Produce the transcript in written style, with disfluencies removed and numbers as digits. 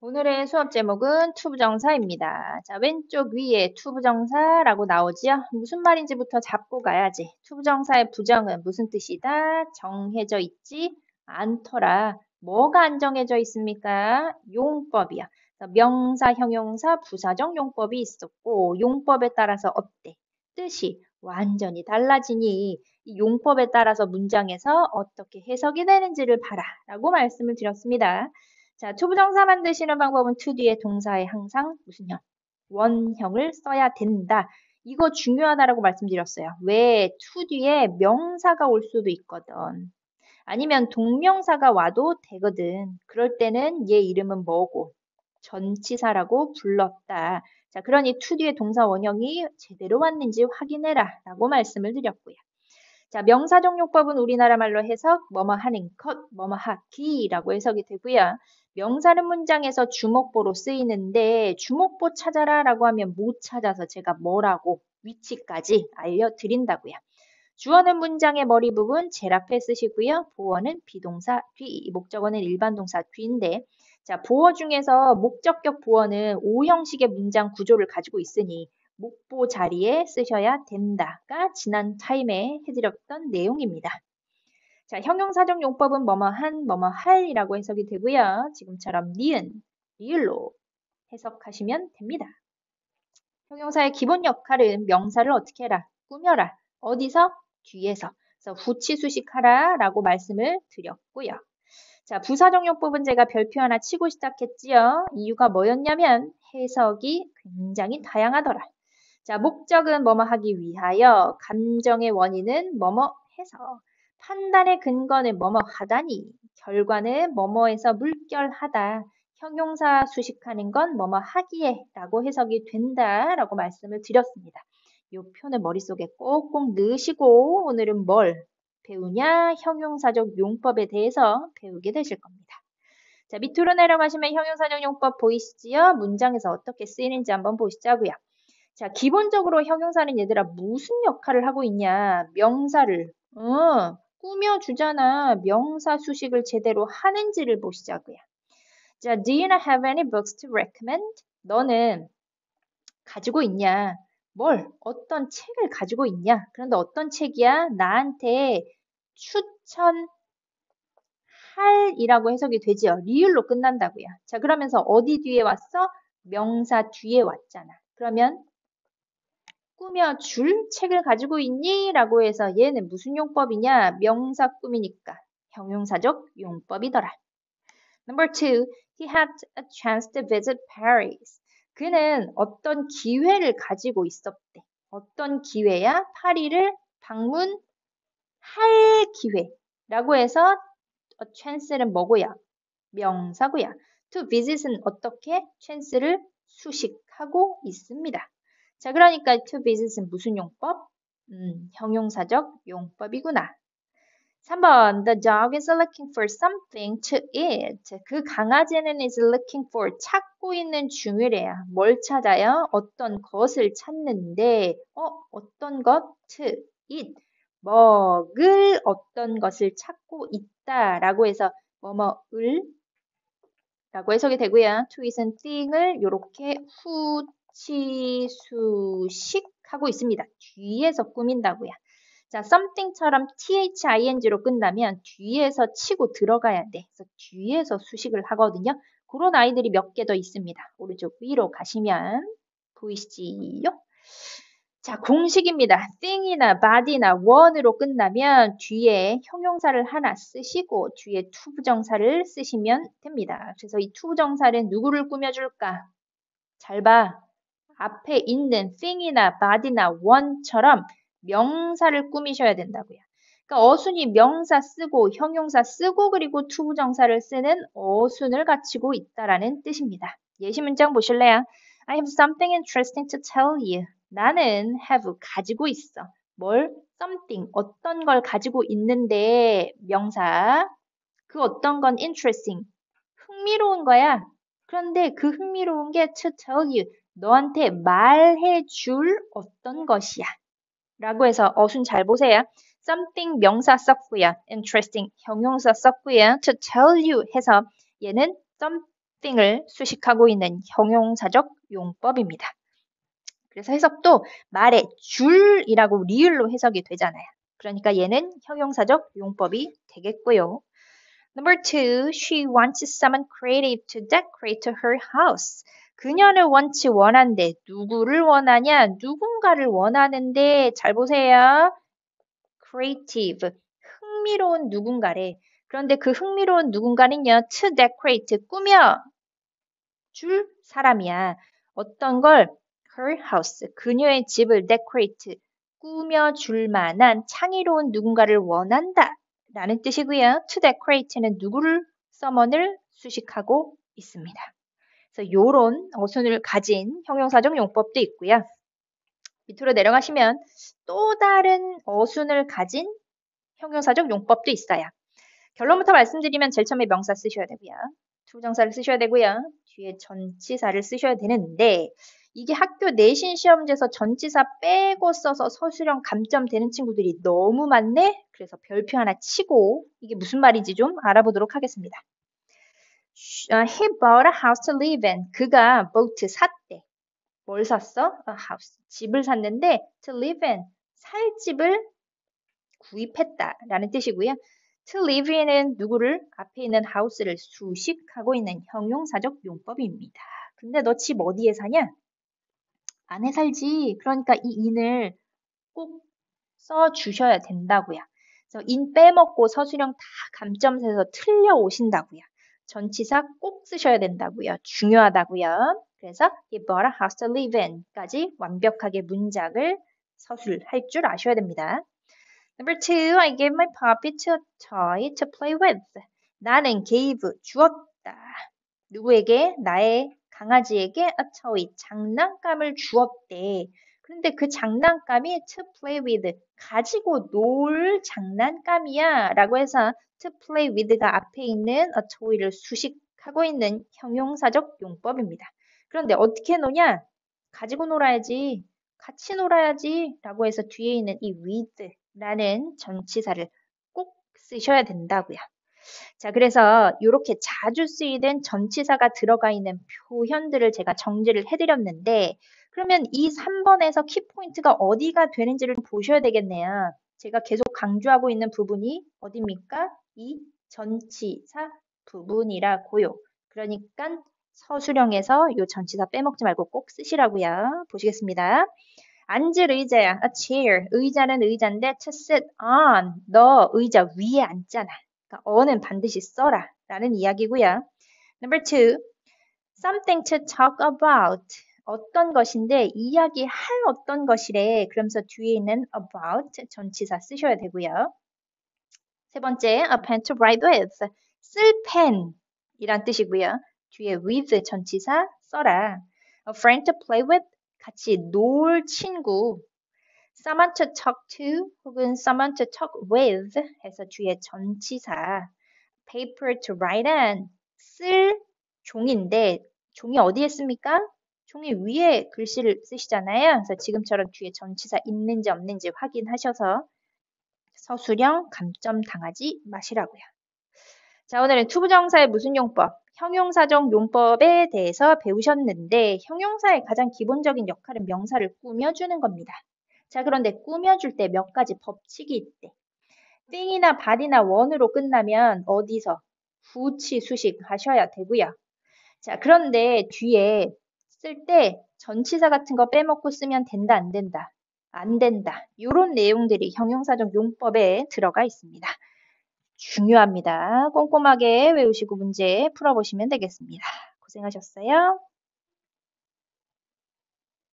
오늘의 수업 제목은 투부정사입니다. 자, 왼쪽 위에 투부정사라고 나오지요? 무슨 말인지부터 잡고 가야지. 투부정사의 부정은 무슨 뜻이다? 정해져 있지 않더라. 뭐가 안 정해져 있습니까? 용법이야. 명사, 형용사, 부사적 용법이 있었고 용법에 따라서 어때? 뜻이 완전히 달라지니 이 용법에 따라서 문장에서 어떻게 해석이 되는지를 봐라 라고 말씀을 드렸습니다. 자, 투부정사 만드시는 방법은 to 뒤에 동사에 항상 무슨 형? 원형을 써야 된다. 이거 중요하다라고 말씀드렸어요. 왜? to 뒤에 명사가 올 수도 있거든. 아니면 동명사가 와도 되거든. 그럴 때는 얘 이름은 뭐고? 전치사라고 불렀다. 자, 그러니 to 뒤에 동사 원형이 제대로 왔는지 확인해라 라고 말씀을 드렸고요. 자, 명사정용법은 우리나라 말로 해석 뭐뭐 하는 것, 뭐뭐 하기라고 해석이 되고요. 명사는 문장에서 주목보로 쓰이는데 주목보 찾아라 라고 하면 못 찾아서 제가 뭐라고 위치까지 알려드린다고요. 주어는 문장의 머리 부분 제일 앞에 쓰시고요. 보어는 비동사 뒤, 목적어는 일반 동사 뒤인데 자, 보어 중에서 목적격 보어는 O 형식의 문장 구조를 가지고 있으니 목보 자리에 쓰셔야 된다가 지난 타임에 해드렸던 내용입니다. 자, 형용사적 용법은 뭐뭐한, 뭐뭐할이라고 해석이 되고요. 지금처럼 니은, 리을로 해석하시면 됩니다. 형용사의 기본 역할은 명사를 어떻게 해라? 꾸며라. 어디서? 뒤에서. 그래서 후치수식하라 라고 말씀을 드렸고요. 자, 부사적 용법은 제가 별표 하나 치고 시작했지요. 이유가 뭐였냐면 해석이 굉장히 다양하더라. 자, 목적은 뭐뭐 하기 위하여, 감정의 원인은 뭐뭐 해서, 판단의 근거는 뭐뭐 하다니, 결과는 뭐뭐에서 물결하다, 형용사 수식하는 건 뭐뭐 하기에 라고 해석이 된다라고 말씀을 드렸습니다. 이 표는 머릿속에 꼭꼭 넣으시고 오늘은 뭘 배우냐? 형용사적 용법에 대해서 배우게 되실 겁니다. 자, 밑으로 내려가시면 형용사적 용법 보이시지요? 문장에서 어떻게 쓰이는지 한번 보시자고요. 자, 기본적으로 형용사는 얘들아 무슨 역할을 하고 있냐? 명사를 꾸며주잖아. 명사 수식을 제대로 하는지를 보시자고요. 자, do you not have any books to recommend? 너는 가지고 있냐? 뭘? 어떤 책을 가지고 있냐? 그런데 어떤 책이야? 나한테 추천할이라고 해석이 되지요. 리을로 끝난다고요. 자, 그러면서 어디 뒤에 왔어? 명사 뒤에 왔잖아. 그러면 꾸며줄 책을 가지고 있니? 라고 해서 얘는 무슨 용법이냐? 명사 꾸미니까 형용사적 용법이더라. Number two, he had a chance to visit Paris. 그는 어떤 기회를 가지고 있었대. 어떤 기회야? 파리를 방문할 기회라고 해서 a chance는 뭐고요? 명사고요. To visit은 어떻게? chance를 수식하고 있습니다. 자, 그러니까 to visit은 무슨 용법? 형용사적 용법이구나. 3번, the dog is looking for something to eat. 그 강아지는 is looking for, 찾고 있는 중이래요. 뭘 찾아요? 어떤 것을 찾는데, 어떤 것? to eat. 먹을 어떤 것을 찾고 있다라고 해서 뭐뭐을 라고 해석이 되고요. to eat은 thing을 이렇게 후치수식하고 있습니다. 뒤에서 꾸민다고요. 자, something처럼 thing로 끝나면 뒤에서 치고 들어가야 돼. 그래서 뒤에서 수식을 하거든요. 그런 아이들이 몇 개 더 있습니다. 오른쪽 위로 가시면 보이시지요? 자, 공식입니다. thing이나 body나 one으로 끝나면 뒤에 형용사를 하나 쓰시고 뒤에 투부정사를 쓰시면 됩니다. 그래서 이 투부정사는 누구를 꾸며줄까? 잘 봐. 앞에 있는 thing이나 body나 one처럼 명사를 꾸미셔야 된다고요. 그러니까 어순이 명사 쓰고 형용사 쓰고 그리고 투부정사를 쓰는 어순을 갖추고 있다라는 뜻입니다. 예시 문장 보실래요? I have something interesting to tell you. 나는 have 가지고 있어. 뭘? something 어떤 걸 가지고 있는데 명사 그 어떤 건 interesting 흥미로운 거야. 그런데 그 흥미로운 게 to tell you 너한테 말해 줄 어떤 것이야. 라고 해서 어순 잘 보세요. something 명사 썼고요. interesting 형용사 썼고요. to tell you 해서 얘는 thing을 수식하고 있는 형용사적 용법입니다. 그래서 해석도 말의 줄이라고 리을로 해석이 되잖아요. 그러니까 얘는 형용사적 용법이 되겠고요. Number 2, she wants someone creative to decorate her house. 그녀는 원한대. 누구를 원하냐? 누군가를 원하는데 잘 보세요. creative, 흥미로운 누군가래. 그런데 그 흥미로운 누군가는요. to decorate, 꾸며 줄 사람이야. 어떤 걸? her house, 그녀의 집을 decorate, 꾸며줄 만한 창의로운 누군가를 원한다 라는 뜻이고요. to decorate는 누구를, someone을 수식하고 있습니다. 그래서 요런 어순을 가진 형용사적 용법도 있고요. 밑으로 내려가시면 또 다른 어순을 가진 형용사적 용법도 있어요. 결론부터 말씀드리면 제일 처음에 명사 쓰셔야 되고요. 투부정사를 쓰셔야 되고요. 뒤에 전치사를 쓰셔야 되는데 이게 학교 내신 시험지에서 전치사 빼고 써서 서술형 감점 되는 친구들이 너무 많네. 그래서 별표 하나 치고 이게 무슨 말인지 좀 알아보도록 하겠습니다. He bought a house to live in. 그가 boat 샀대. 뭘 샀어? A house. 집을 샀는데 to live in. 살 집을 구입했다라는 뜻이고요. To live in은 누구를? 앞에 있는 house를 수식하고 있는 형용사적 용법입니다. 근데 너 집 어디에 사냐? 안에 살지. 그러니까 이 in을 꼭 써주셔야 된다고요. 그래서 in 빼먹고 서술형 다 감점해서 틀려 오신다고요. 전치사 꼭 쓰셔야 된다고요. 중요하다고요. 그래서 he bought a house to live in까지 완벽하게 문장을 서술할 줄 아셔야 됩니다. Number 2, I gave my puppy a toy to play with. 나는 gave, 주었다. 누구에게? 나의 강아지에게 a toy, 장난감을 주었대. 그런데 그 장난감이 to play with, 가지고 놀 장난감이야 라고 해서 to play with가 앞에 있는 a toy를 수식하고 있는 형용사적 용법입니다. 그런데 어떻게 노냐? 가지고 놀아야지, 같이 놀아야지 라고 해서 뒤에 있는 이 with라는 전치사를 꼭 쓰셔야 된다고요. 자, 그래서 이렇게 자주 쓰이는 전치사가 들어가 있는 표현들을 제가 정리를 해드렸는데 그러면 이 3번에서 키포인트가 어디가 되는지를 보셔야 되겠네요. 제가 계속 강조하고 있는 부분이 어디입니까? 이 전치사 부분이라고요. 그러니까 서술형에서 이 전치사 빼먹지 말고 꼭 쓰시라고요. 보시겠습니다. 앉을 의자야. A chair. 의자는 의자인데 to sit on. 너 의자 위에 앉잖아. 그러니까 on은 반드시 써라 라는 이야기고요. Number 2. Something to talk about. 어떤 것인데 이야기할 어떤 것이래. 그러면서 뒤에 있는 about 전치사 쓰셔야 되고요. 세 번째, a pen to write with. 쓸 펜이란 뜻이고요. 뒤에 with 전치사 써라. A friend to play with. 같이 놀 친구. Someone to talk to 혹은 someone to talk with 해서 뒤에 전치사. Paper to write on. 쓸 종인데 종이 어디에 씁니까? 종이 위에 글씨를 쓰시잖아요. 그래서 지금처럼 뒤에 전치사 있는지 없는지 확인하셔서 서술형 감점 당하지 마시라고요. 자, 오늘은 투부정사의 무슨 용법, 형용사적 용법에 대해서 배우셨는데 형용사의 가장 기본적인 역할은 명사를 꾸며주는 겁니다. 자, 그런데 꾸며줄 때 몇 가지 법칙이 있대. thing이나 body나 one으로 끝나면 어디서 후치 수식 하셔야 되고요. 자, 그런데 뒤에 쓸 때 전치사 같은 거 빼먹고 쓰면 된다, 안 된다? 안 된다. 이런 내용들이 형용사적 용법에 들어가 있습니다. 중요합니다. 꼼꼼하게 외우시고 문제 풀어보시면 되겠습니다. 고생하셨어요.